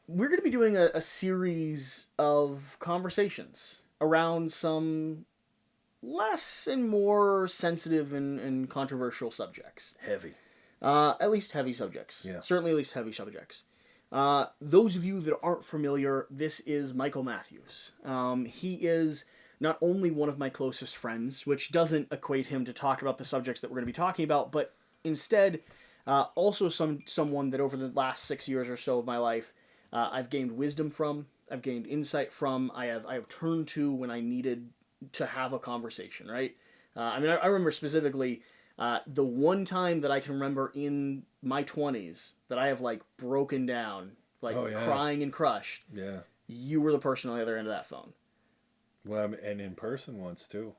we're going to be doing a series of conversations around some less and more sensitive and controversial subjects. Heavy. At least heavy subjects. Yeah. Certainly at least heavy subjects. Those of you that aren't familiar, this is Michael Matthews. He is not only one of my closest friends, which doesn't equate him to talk about the subjects that we're going to be talking about, but instead also someone that over the last 6 years or so of my life I've gained wisdom from, I've gained insight from, I have turned to when I needed to have a conversation, right? I remember specifically the one time that I can remember in my 20s that I have like broken down, like crying and crushed. Yeah. You were the person on the other end of that phone. Well, and in person once too.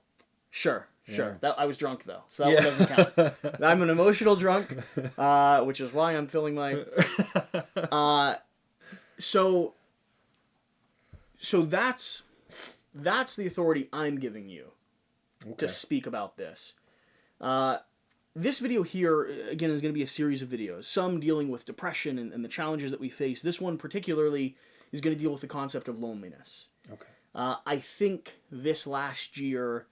Sure. Yeah. I was drunk though, so that one doesn't count. I'm an emotional drunk, which is why I'm filling my. So that's the authority I'm giving you to speak about this. This video here, again, is going to be a series of videos. Some dealing with depression and the challenges that we face. This one particularly is going to deal with the concept of loneliness. Okay. I think this last year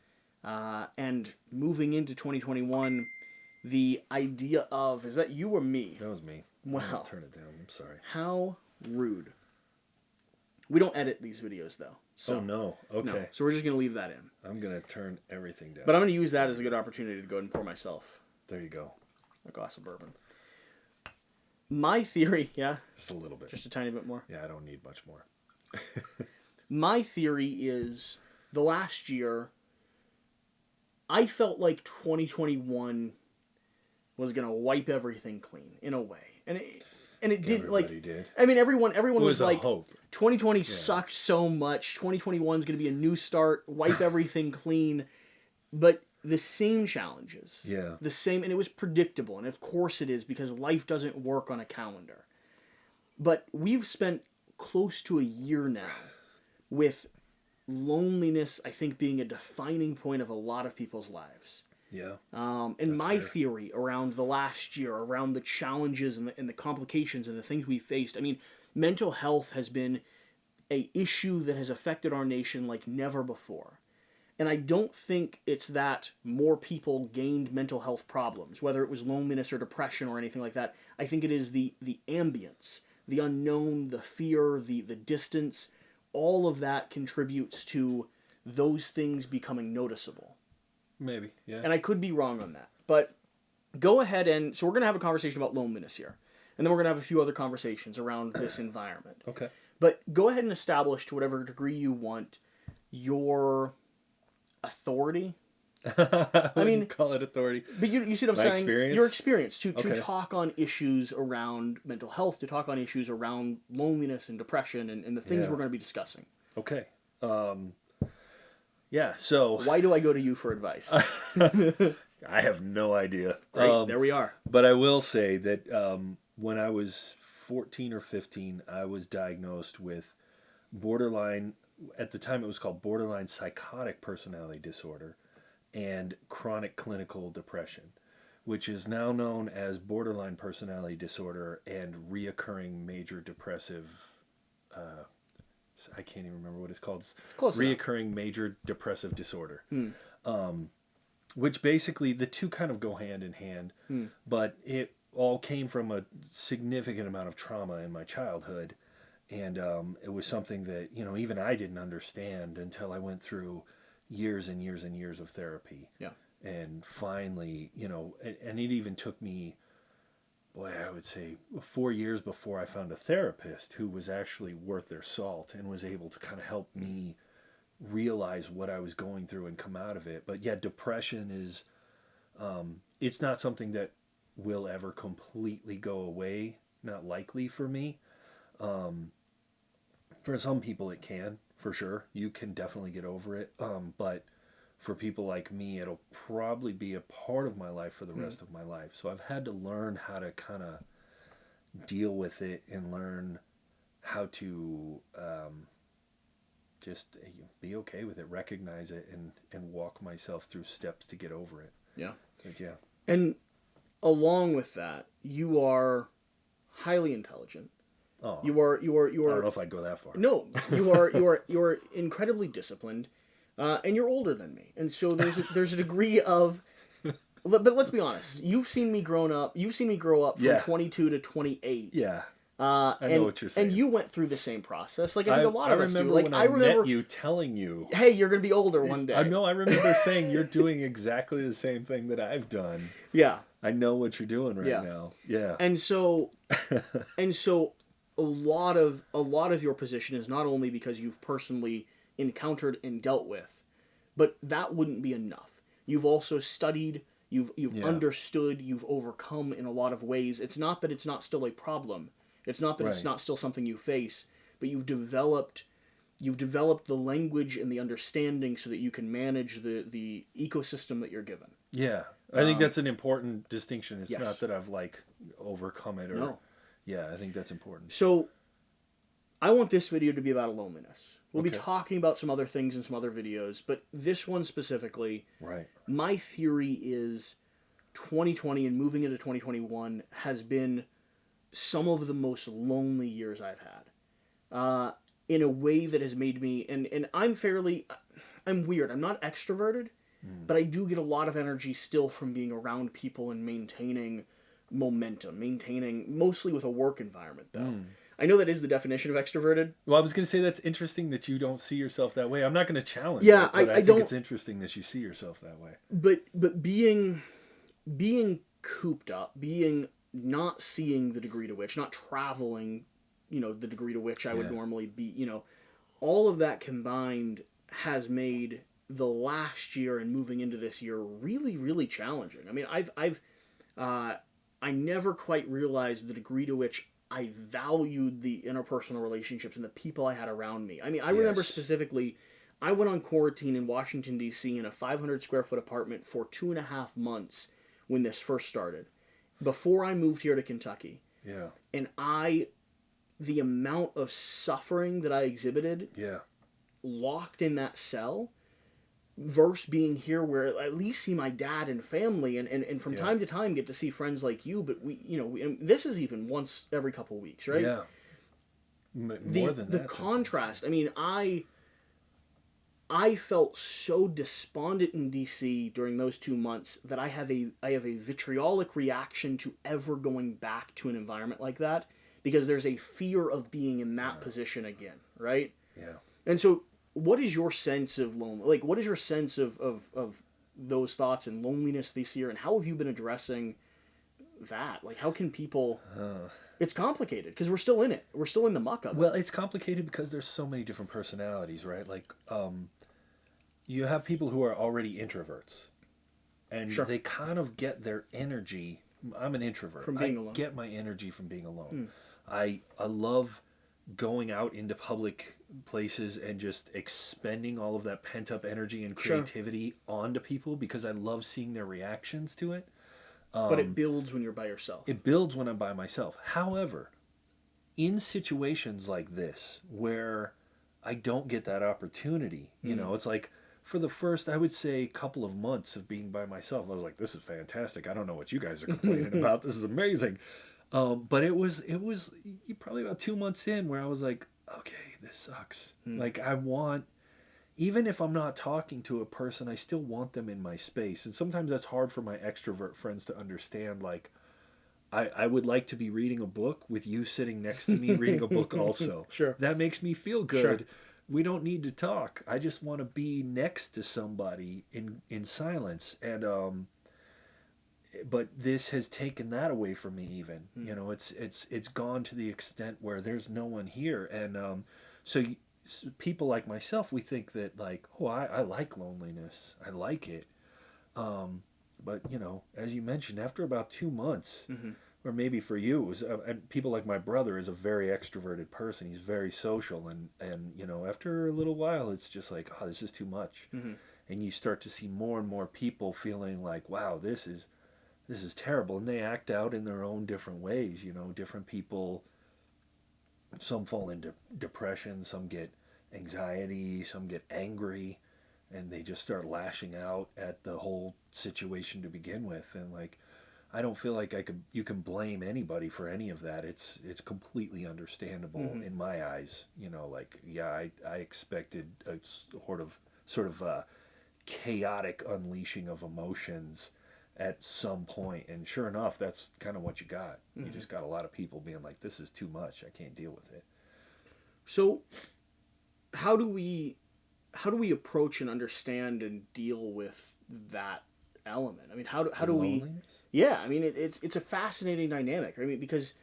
and moving into 2021, the idea of, is that you or me? That was me. Wow. Turn it down. I'm sorry. How rude. We don't edit these videos, though. So, oh, no. Okay. No. So we're just going to leave that in. I'm going to turn everything down. But I'm going to use that as a good opportunity to go ahead and pour myself There you go. a glass of bourbon. My theory, yeah? Just a little bit. Just a tiny bit more? Yeah, I don't need much more. My theory is the last year, I felt like 2021 was going to wipe everything clean in a way. And it did. Everybody did. I mean, everyone was like, hope. 2020 sucked so much. 2021 is going to be a new start, wipe everything clean. But the same challenges. Yeah. The same, and it was predictable. And of course it is, because life doesn't work on a calendar. But we've spent close to a year now with loneliness, I think, being a defining point of a lot of people's lives. Yeah. And my theory around the last year, around the challenges and the complications and the things we faced, I mean, mental health has been a issue that has affected our nation like never before. And I don't think it's that more people gained mental health problems, whether it was loneliness or depression or anything like that. I think it is the ambience, the unknown, the fear, the distance. All of that contributes to those things becoming noticeable. Maybe, yeah. And I could be wrong on that. But go ahead and... So we're going to have a conversation about loneliness here. And then we're going to have a few other conversations around this environment. Okay. But go ahead and establish, to whatever degree you want, your authority. I mean, call it authority. But you see what I'm saying? Experience? Your experience to talk on issues around mental health, to talk on issues around loneliness and depression and the things we're going to be discussing. Okay. Yeah, so... Why do I go to you for advice? I have no idea. Great, there we are. But I will say that when I was 14 or 15, I was diagnosed with borderline, at the time it was called borderline psychotic personality disorder, and chronic clinical depression, which is now known as borderline personality disorder and reoccurring major depressive... I can't even remember what it's called. Close reoccurring enough. Major depressive disorder. Which basically the two kind of go hand in hand, but it all came from a significant amount of trauma in my childhood, and it was something that, you know, even I didn't understand until I went through years and years and years of therapy. Yeah. And finally, you know, and it even took me, boy, I would say 4 years before I found a therapist who was actually worth their salt and was able to kind of help me realize what I was going through and come out of it. But yeah, depression is, it's not something that will ever completely go away. Not likely for me. For some people it can, for sure. You can definitely get over it. But for people like me, it'll probably be a part of my life for the rest of my life. So I've had to learn how to kind of deal with it and learn how to just be okay with it, recognize it, and walk myself through steps to get over it. Yeah. But yeah. And along with that, you are highly intelligent. Oh, You I don't are know if I'd go that far. no, you are incredibly disciplined, and you're older than me, and so there's a degree of. But let's be honest. You've seen me grown up. You've seen me grow up from Yeah. 22 to 28. Yeah. I know what you're saying. And you went through the same process. Like I think a lot I of us do. remember Like when I I met remember, you telling you. hey, you're gonna be older one day. No, I remember saying you're doing exactly the same thing that I've done. Yeah, I know what you're doing right yeah. now. Yeah. And so and so a lot of your position is not only because you've personally encountered and dealt with, but that wouldn't be enough. You've also studied, you've Yeah. understood, you've overcome in a lot of ways. It's not that it's not still a problem. It's not that it's Right. not still something you face, but you've developed the language and the understanding so that you can manage the ecosystem that you're given. Yeah. I think that's an important distinction. It's Yes. not that I've like overcome it or No. yeah, I think that's important. So I want this video to be about loneliness. We'll be Okay. talking about some other things in some other videos, but this one specifically, Right. my theory is 2020 and moving into 2021 has been some of the most lonely years I've had. In a way that has made me, and I'm weird. I'm not extroverted, but I do get a lot of energy still from being around people and maintaining momentum, mostly with a work environment though. I know that is the definition of extroverted. Well, I was going to say that's interesting that you don't see yourself that way. I'm not going to challenge Yeah, it, but I I think don't- it's interesting that you see yourself that way. But being cooped up, being not seeing the degree to which, not traveling, the degree to which I would Yeah. normally be, all of that combined has made the last year and moving into this year really, really challenging. I mean, I never quite realized the degree to which I valued the interpersonal relationships and the people I had around me. I mean, I remember Yes. specifically, I went on quarantine in Washington, D.C. in a 500 square foot apartment for 2.5 months when this first started, before I moved here to Kentucky. Yeah. And the amount of suffering that I exhibited Yeah. locked in that cell versus being here where I at least see my dad and family and from Yeah. time to time get to see friends like you, but and this is even once every couple weeks, right? Yeah. More than The that. contrast. I mean, I felt so despondent in DC during those 2 months that I have a vitriolic reaction to ever going back to an environment like that, because there's a fear of being in that position again, right? Yeah. And so, what is your sense of Like, what is your sense of those thoughts and loneliness this year, and how have you been addressing that? Like, how can people? It's complicated because we're still in it. We're still in the muck of it. Well, it's complicated because there's so many different personalities, right? Like, you have people who are already introverts, and Sure. they kind of get their energy. I'm an introvert. From being I alone. get my energy from being alone. I love going out into public places and just expending all of that pent up energy and Sure. creativity onto people because I love seeing their reactions to it. But it builds when you're by yourself. It builds when I'm by myself. However, in situations like this where I don't get that opportunity, it's like for the first, I would say, couple of months of being by myself, I was like, this is fantastic. I don't know what you guys are complaining about. This is amazing. But it was probably about 2 months in where I was like, okay, this sucks. Like even if I'm not talking to a person, I still want them in my space. And sometimes that's hard for my extrovert friends to understand. Like, I would like to be reading a book with you sitting next to me reading a book also. Sure. That makes me feel good. Sure. We don't need to talk. I just want to be next to somebody in silence. And but this has taken that away from me even. It's gone to the extent where there's no one here. And people like myself, we think that like, oh, I like loneliness. I like it. But as you mentioned, after about 2 months, or maybe for you, it was, and people like my brother is a very extroverted person. He's very social, and after a little while, it's just like, oh, this is too much, and you start to see more and more people feeling like, wow, this is terrible, and they act out in their own different ways. Different people. Some fall into depression, some get anxiety, some get angry, and they just start lashing out at the whole situation to begin with. And like, I don't feel like you can blame anybody for any of that. It's completely understandable in my eyes. You know, like, yeah, I expected a sort of chaotic unleashing of emotions at some point, and sure enough, that's kind of what you got. You just got a lot of people being like, this is too much, I can't deal with it. So how do we approach and understand and deal with that element? I mean, how do we? Loneliness. Yeah, I mean, it's a fascinating dynamic. I mean, because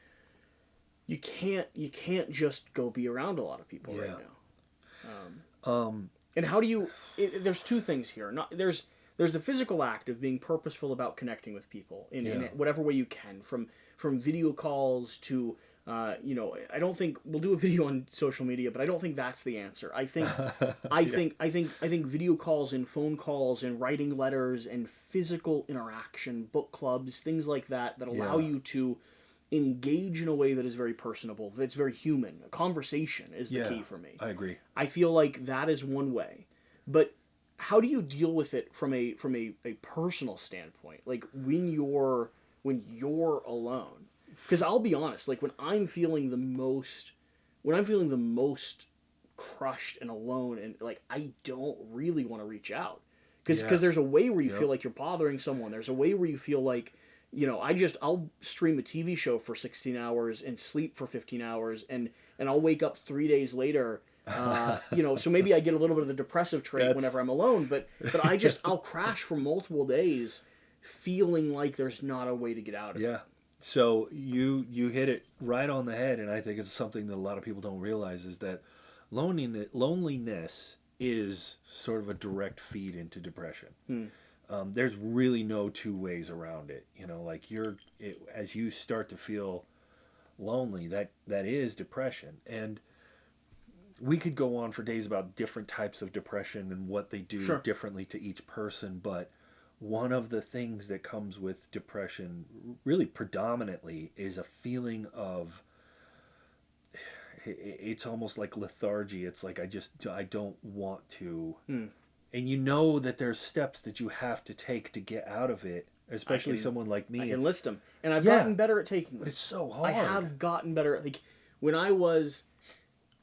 you can't just go be around a lot of people right Yeah. now. um And how do you? There's two things here. Not there's the physical act of being purposeful about connecting with people in yeah. whatever way you can, from video calls to I don't think we'll do a video on social media, but I don't think that's the answer. Yeah. I think video calls and phone calls and writing letters and physical interaction, book clubs, things like that allow Yeah. you to engage in a way that is very personable, that's very human. A conversation is the Yeah, key for me. I agree. I feel like that is one way. But how do you deal with it from a personal standpoint? Like when you're alone. Because I'll be honest, like when I'm feeling the most crushed and alone and like I don't really want to reach out. Yeah. Because there's a way where you Yep. feel like you're bothering someone. There's a way where you feel like I'll stream a TV show for 16 hours and sleep for 15 hours and I'll wake up 3 days later. So maybe I get a little bit of the depressive trait That's whenever I'm alone, but I'll crash for multiple days, feeling like there's not a way to get out of it. Yeah. So you hit it right on the head, and I think it's something that a lot of people don't realize is that loneliness is sort of a direct feed into depression. Hmm. There's really no two ways around it. You know, like as you start to feel lonely, that is depression. And we could go on for days about different types of depression and what they do Sure. differently to each person, but one of the things that comes with depression really predominantly is a feeling of it's almost like lethargy. It's like I don't want to. Hmm. And you know that there's steps that you have to take to get out of it, I especially can someone like I me. can list them, and I've Yeah, gotten better at taking but them. it's so I hard. have gotten better. Like when I was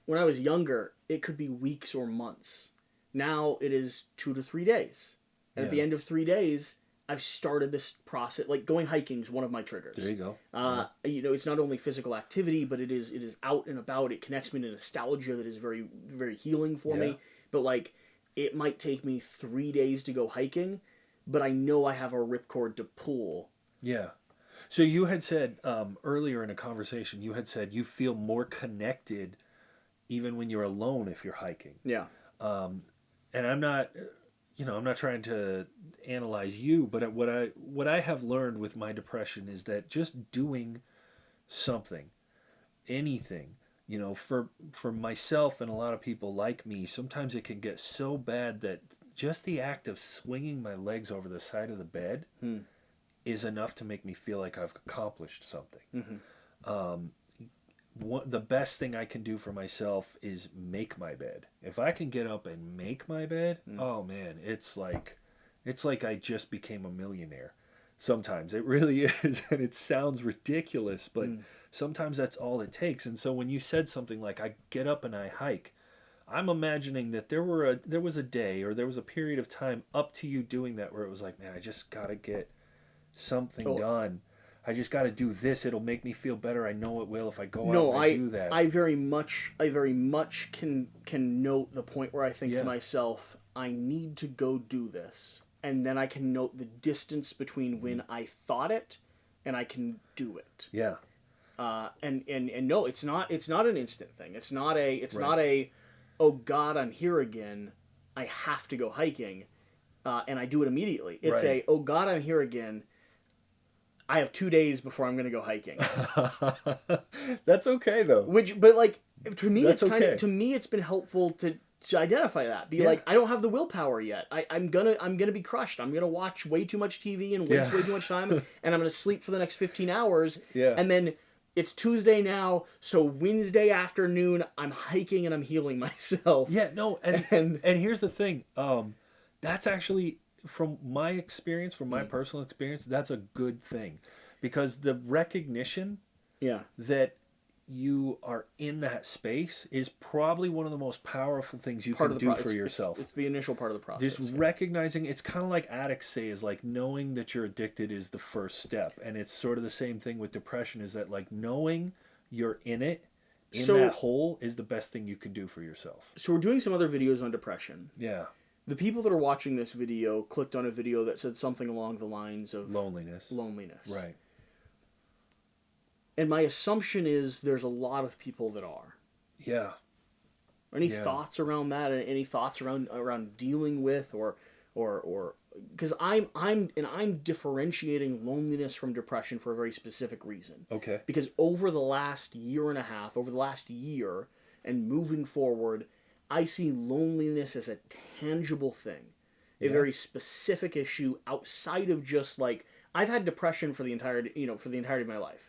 younger, it could be weeks or months. Now it is 2 to 3 days, and at the Yeah. end of 3 days, I've started this process. Like going hiking is one of my triggers. There you go. It's not only physical activity, but it is out and about. It connects me to nostalgia that is very very healing for Yeah. me. But like, it might take me 3 days to go hiking, but I know I have a ripcord to pull. Yeah. So you had said earlier in a conversation, you had said you feel more connected even when you're alone if you're hiking. Yeah. And I'm not trying to analyze you, but what I have learned with my depression is that just doing something, anything, for myself and a lot of people like me, sometimes it can get so bad that just the act of swinging my legs over the side of the bed Hmm. is enough to make me feel like I've accomplished something. Mm-hmm. The best thing I can do for myself is make my bed. If I can get up and make my bed, oh man, it's like I just became a millionaire. Sometimes it really is, and it sounds ridiculous, but sometimes that's all it takes. And so when you said something like I get up and I hike, I'm imagining that there was a day or there was a period of time up to you doing that where it was like, man, I just got to get something Oh, done. I just got to do this. It'll make me feel better. I know it will if I go no, out and I do that. I very much can note the point where I think Yeah. to myself, I need to go do this, and then I can note the distance between when I thought it and I can do it. Yeah. And no, it's not an instant thing. It's not Right. a oh God, I'm here again. I have to go hiking, and I do it immediately. It's Right. a oh God, I'm here again. I have 2 days before I'm going to go hiking. That's okay though. But like to me, That's okay. to me, it's been helpful to identify that. Be Yeah. like, I don't have the willpower yet. I'm gonna be crushed. I'm gonna watch way too much TV and waste Yeah. way too much time, and I'm gonna sleep for the next 15 hours. Yeah. And then it's Tuesday now, so Wednesday afternoon, I'm hiking and I'm healing myself. Yeah, no, and And- and here's the thing. That's actually from my experience, from my personal experience, that's a good thing, because the recognition Yeah. that you are in that space is probably one of the most powerful things you Part can of the do process. for yourself. It's the initial part of the process. This Yeah. recognizing, it's kind of like addicts say, is like knowing that you're addicted is the first step. And it's sort of the same thing with depression, is that like knowing you're in it, in So, that hole, is the best thing you can do for yourself. so we're doing some other videos on depression. Yeah. The people that are watching this video clicked on a video that said something along the lines of Loneliness. loneliness. Right. And my assumption is there's a lot of people that are. Yeah. Any Yeah. thoughts around that? Any thoughts around dealing with or because I'm differentiating loneliness from depression for a very specific reason. Okay. Because over the last year and a half, over the last year, and moving forward, I see loneliness as a tangible thing, a Yeah. very specific issue outside of just like I've had depression for the entirety of my life.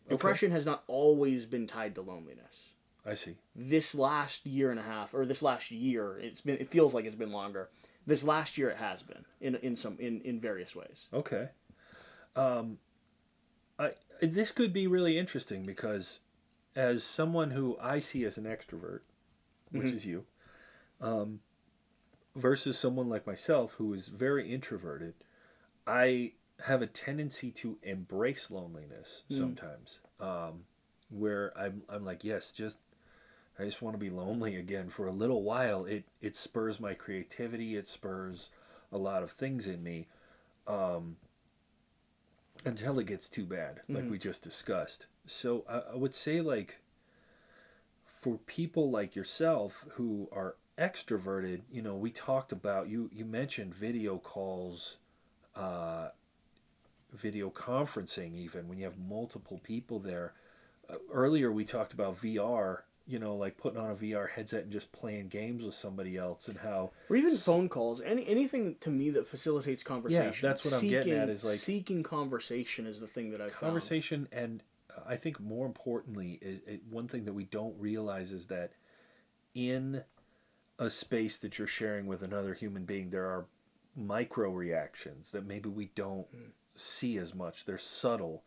Depression has not always been tied to loneliness. I see. This last year and a half, or this last year, it feels like it's been longer. This last year, it has been in various ways. Okay. This could be really interesting, because as someone who I see as an extrovert, which is you, versus someone like myself who is very introverted, I have a tendency to embrace loneliness sometimes, where I'm like, yes, I just want to be lonely again for a little while. It spurs my creativity. It spurs a lot of things in me, until it gets too bad, like we just discussed. So I would say, like, for people like yourself who are extroverted, we talked about, you mentioned video calls, video conferencing, even when you have multiple people there. Earlier we talked about VR, like putting on a VR headset and just playing games with somebody else, and how, Or even phone calls. Anything to me that facilitates conversation. yeah, that's what I'm getting at, is like seeking conversation is the thing that I found. conversation. And I think more importantly, one thing that we don't realize is that in a space that you're sharing with another human being, there are micro reactions that maybe we don't see as much. They're subtle.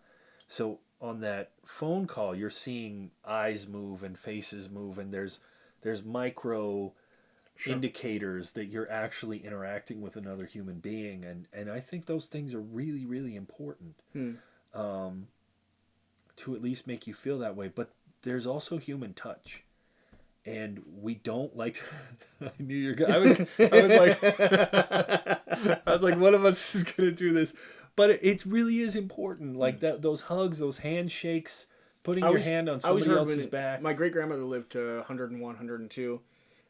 So on that phone call, you're seeing eyes move and faces move, and there's micro indicators that you're actually interacting with another human being, and I think those things are really, really important, to at least make you feel that way. But there's also human touch. And we don't like. I knew you're gonna. I was like, I was like, one of us is gonna do this, but it really is important. Like that, those hugs, those handshakes, putting your hand on somebody else's back. My great grandmother lived to 101, 102,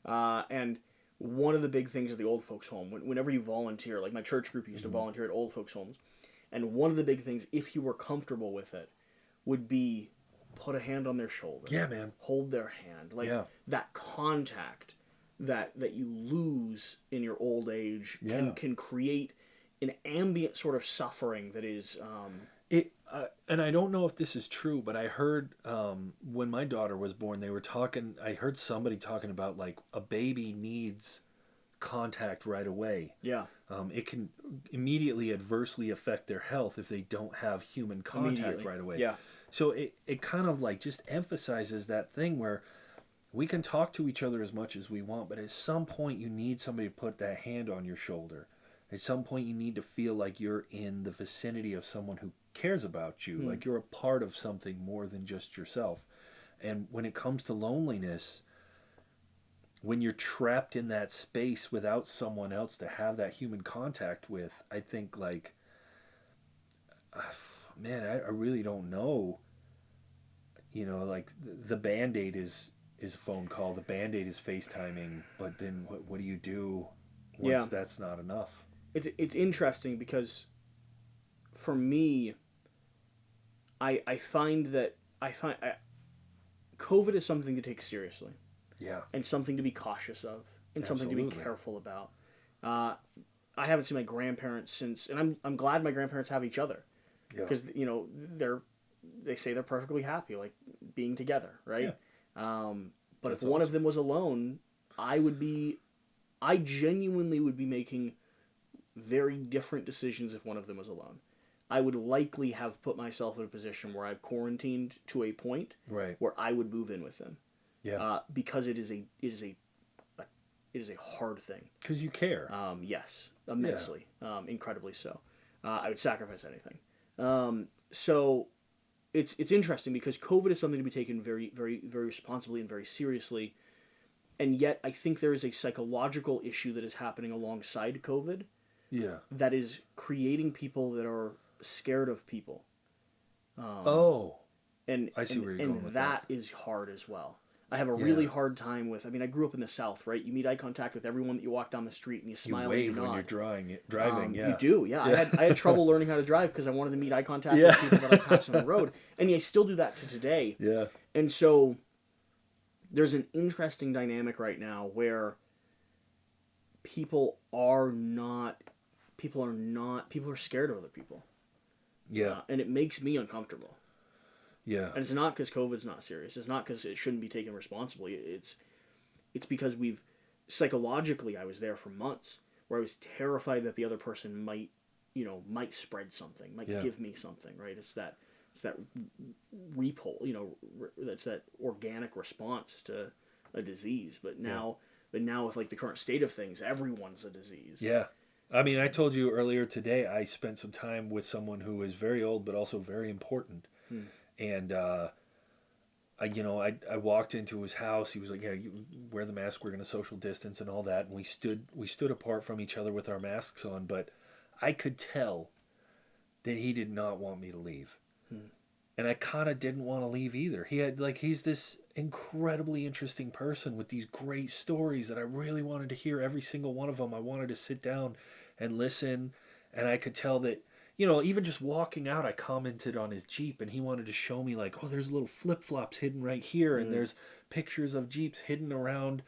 and one of the big things at the old folks' home, whenever you volunteer, like my church group used to volunteer at old folks' homes, and one of the big things, if you were comfortable with it, would be put a hand on their shoulder. Yeah, man. Hold their hand. Like that contact that you lose in your old age can create an ambient sort of suffering that is and I don't know if this is true, but I heard when my daughter was born, they were talking. I heard somebody talking about like a baby needs contact right away. Yeah. It can immediately adversely affect their health if they don't have human contact right away. Yeah. So it kind of like just emphasizes that thing where we can talk to each other as much as we want, but at some point you need somebody to put that hand on your shoulder. At some point you need to feel like you're in the vicinity of someone who cares about you, like you're a part of something more than just yourself. And when it comes to loneliness, when you're trapped in that space without someone else to have that human contact with, I think like, man, I really don't know. Like the Band-Aid is a phone call. The Band-Aid is FaceTiming. But then what do you do once that's not enough? It's interesting because for me, I find COVID is something to take seriously. Yeah. And something to be cautious of, and something to be careful about. I haven't seen my grandparents since, and I'm glad my grandparents have each other, because they say they're perfectly happy, like being together, right? Yeah. But that's if one of them was alone, I genuinely would be making very different decisions if one of them was alone. I would likely have put myself in a position where I've quarantined to a point Right. where I would move in with them. Yeah. Because it is a hard thing. Because you care. Yes, immensely, incredibly so. I would sacrifice anything. So it's interesting because COVID is something to be taken very, very, very responsibly and very seriously. And yet, I think there is a psychological issue that is happening alongside COVID Yeah. that is creating people that are scared of people. Oh. And I see where you're going with that is hard as well. I have a really hard time with. I mean, I grew up in the South, right? You meet eye contact with everyone that you walk down the street, and you smile. You wave and you when nod. you're driving. Yeah. You do, yeah. I had trouble learning how to drive because I wanted to meet eye contact Yeah. with people that I pass on the road, and I still do that to today. Yeah. And so there's an interesting dynamic right now where people are scared of other people. Yeah. And it makes me uncomfortable. Yeah. And it's not because COVID's not serious. It's not because it shouldn't be taken responsibly. It's because psychologically, I was there for months where I was terrified that the other person might spread something, might give me something, right? It's that repul, that's that organic response to a disease. But now with like the current state of things, everyone's a disease. Yeah. I mean, I told you earlier today, I spent some time with someone who is very old, but also very important. And, I walked into his house. He was like, yeah, you wear the mask. We're going to social distance and all that. And we stood apart from each other with our masks on, but I could tell that he did not want me to leave. And I kind of didn't want to leave either. He's this incredibly interesting person with these great stories that I really wanted to hear every single one of them. I wanted to sit down and listen. And I could tell that, even just walking out, I commented on his Jeep and he wanted to show me like, oh, there's little flip-flops hidden right here. And there's pictures of Jeeps hidden around.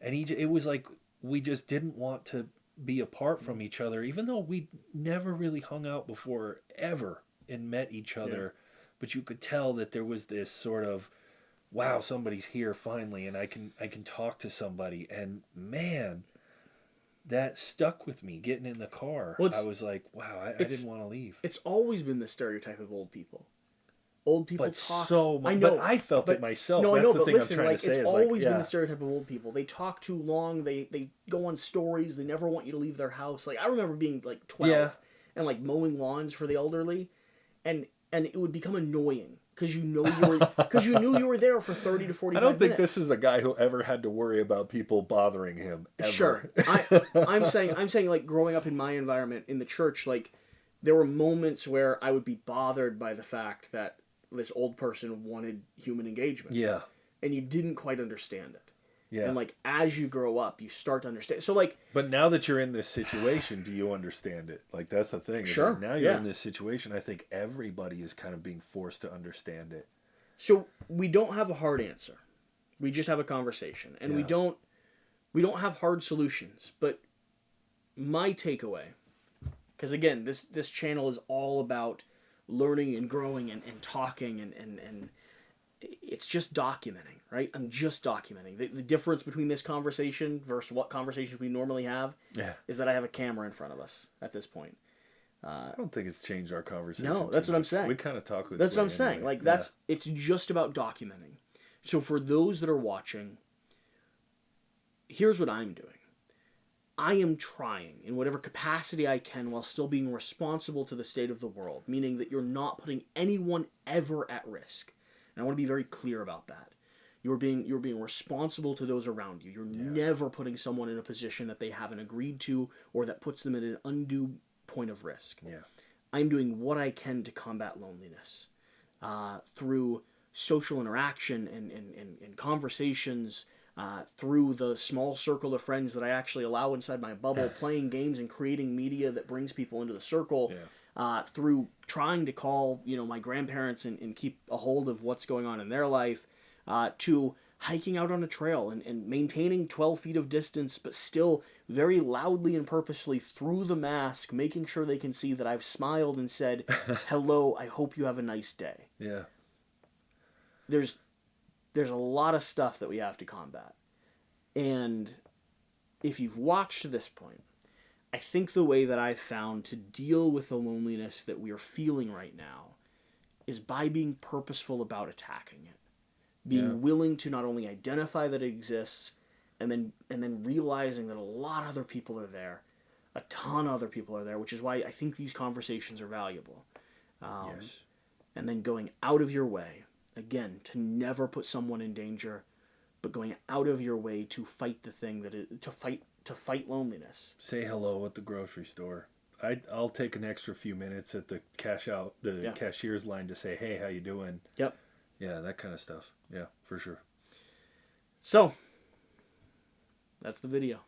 And it was like, we just didn't want to be apart from each other, even though we never really hung out before ever and met each other. Yeah. But you could tell that there was this sort of, wow, somebody's here finally, and I can talk to somebody. And man, that stuck with me. Getting in the car, I was like, wow, I didn't want to leave. It's always been the stereotype of old people. Old people talk. So much. I know, but I felt it myself. No, That's I know, the but thing listen, I'm trying to say. It's always been the stereotype of old people. They talk too long. They go on stories. They never want you to leave their house. Like I remember being like 12 and like mowing lawns for the elderly, and it would become annoying because you knew you were there for 30 to 45 minutes. I don't think this is a guy who ever had to worry about people bothering him ever. Sure. I'm saying like growing up in my environment in the church, like there were moments where I would be bothered by the fact that this old person wanted human engagement. Yeah. And you didn't quite understand it. Yeah. And like as you grow up, you start to understand. So like, but now that you're in this situation, do you understand it? Like that's the thing. Sure. Like, now you're in this situation. I think everybody is kind of being forced to understand it. So we don't have a hard answer. We just have a conversation, and we don't have hard solutions. But my takeaway, because again, this channel is all about learning and growing and talking and it's just documenting, right? I'm just documenting. The difference between this conversation versus what conversations we normally have is that I have a camera in front of us at this point. I don't think it's changed our conversation. No, that's what I'm saying. We kind of talk this That's way what I'm saying. anyway. Like it's just about documenting. So for those that are watching, here's what I'm doing. I am trying in whatever capacity I can while still being responsible to the state of the world, meaning that you're not putting anyone ever at risk. And I want to be very clear about that. You're being responsible to those around you. You're never putting someone in a position that they haven't agreed to or that puts them at an undue point of risk. Yeah. I'm doing what I can to combat loneliness through social interaction and conversations, through the small circle of friends that I actually allow inside my bubble, playing games and creating media that brings people into the circle. Through trying to call, my grandparents and keep a hold of what's going on in their life, to hiking out on a trail and maintaining 12 feet of distance, but still very loudly and purposely through the mask, making sure they can see that I've smiled and said, hello, I hope you have a nice day. Yeah. There's a lot of stuff that we have to combat. And if you've watched to this point, I think the way that I've found to deal with the loneliness that we are feeling right now is by being purposeful about attacking it. Yeah. Being willing to not only identify that it exists, and then realizing that a lot of other people are there, a ton of other people are there, which is why I think these conversations are valuable. Um, Yes. and then going out of your way, again, to never put someone in danger, but going out of your way to fight the thing that is to fight loneliness. Say hello at the grocery store. I'll take an extra few minutes at the the Yeah. cashier's line to say, hey, how you doing? Yep. Yeah, that kind of stuff. Yeah, for sure. So that's the video.